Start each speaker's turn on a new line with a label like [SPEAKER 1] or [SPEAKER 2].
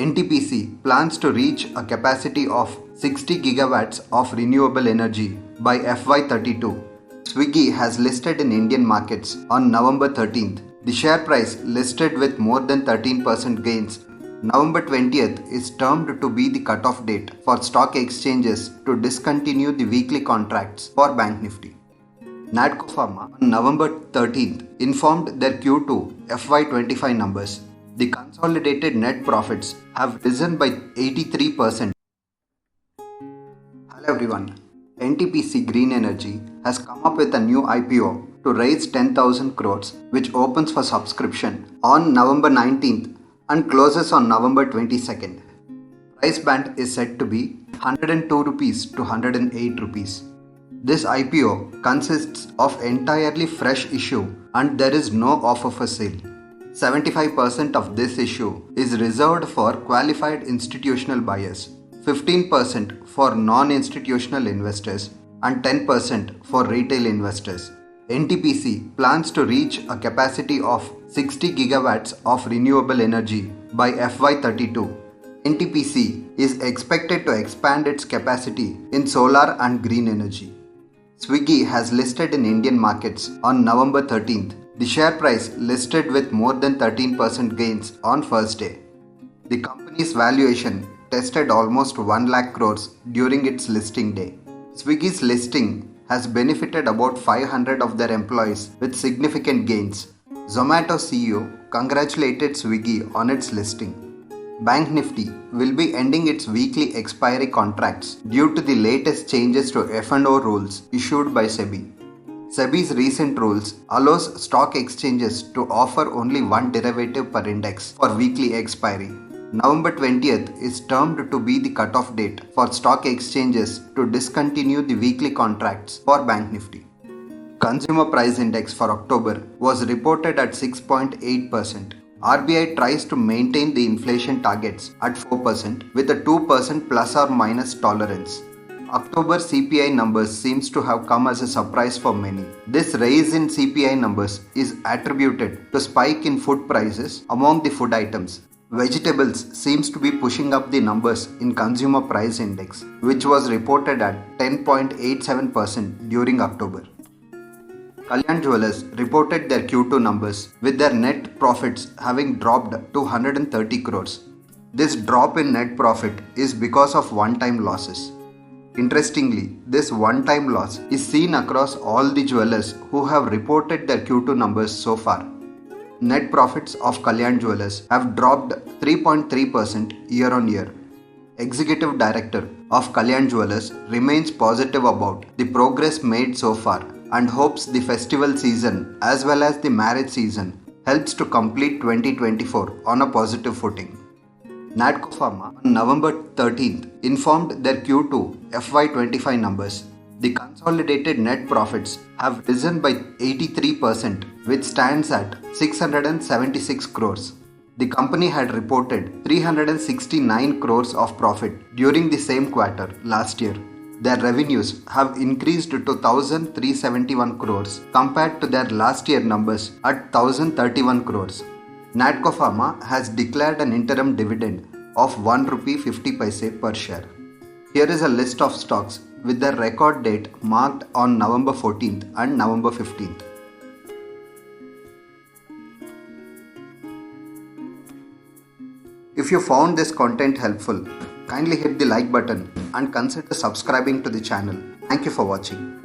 [SPEAKER 1] NTPC plans to reach a capacity of 60 gigawatts of renewable energy by FY32. Swiggy has listed in Indian markets on November 13th. The share price listed with more than 13% gains. November 20th is termed to be the cutoff date for stock exchanges to discontinue the weekly contracts for Bank Nifty. Natco Pharma on November 13th informed their Q2FY25 numbers. The consolidated net profits have risen by 83%. Hello everyone. NTPC Green Energy has come up with a new IPO to raise 10,000 crores, which opens for subscription on November 19th and closes on November 22nd. Price band is said to be 102 rupees to 108 rupees. This IPO consists of entirely fresh issue and there is no offer for sale. 75% of this issue is reserved for qualified institutional buyers, 15% for non-institutional investors and 10% for retail investors. NTPC plans to reach a capacity of 60 gigawatts of renewable energy by FY32. NTPC is expected to expand its capacity in solar and green energy. Swiggy has listed in Indian markets on November 13th. The share price listed with more than 13% gains on first day. The company's valuation tested almost 1 lakh crores during its listing day. Swiggy's listing has benefited about 500 of their employees with significant gains. Zomato CEO congratulated Swiggy on its listing. Bank Nifty will be ending its weekly expiry contracts due to the latest changes to F&O rules issued by SEBI. SEBI's recent rules allows stock exchanges to offer only one derivative per index for weekly expiry. November 20th is termed to be the cutoff date for stock exchanges to discontinue the weekly contracts for Bank Nifty. Consumer Price Index for October was reported at 6.8%. RBI tries to maintain the inflation targets at 4% with a 2% plus or minus tolerance. October CPI numbers seems to have come as a surprise for many. This rise in CPI numbers is attributed to spike in food prices among the food items. Vegetables seems to be pushing up the numbers in Consumer Price Index, which was reported at 10.87% during October. Kalyan Jewellers reported their Q2 numbers with their net profits having dropped to 130 crores. This drop in net profit is because of one-time losses. Interestingly, this one-time loss is seen across all the jewelers who have reported their Q2 numbers so far. Net profits of Kalyan Jewellers have dropped 3.3% year-on-year. Executive Director of Kalyan Jewellers remains positive about the progress made so far and hopes the festival season as well as the marriage season helps to complete 2024 on a positive footing. Natco Pharma on November 13th informed their Q2FY25 numbers. The consolidated net profits have risen by 83%, which stands at 676 crores. The company had reported 369 crores of profit during the same quarter last year. Their revenues have increased to 1,371 crores compared to their last year numbers at 1,031 crores. Natco Pharma has declared an interim dividend of 1 rupee 50 paise per share. Here is a list of stocks with their record date marked on November 14th and November 15th. If you found this content helpful, kindly hit the like button and consider subscribing to the channel. Thank you for watching.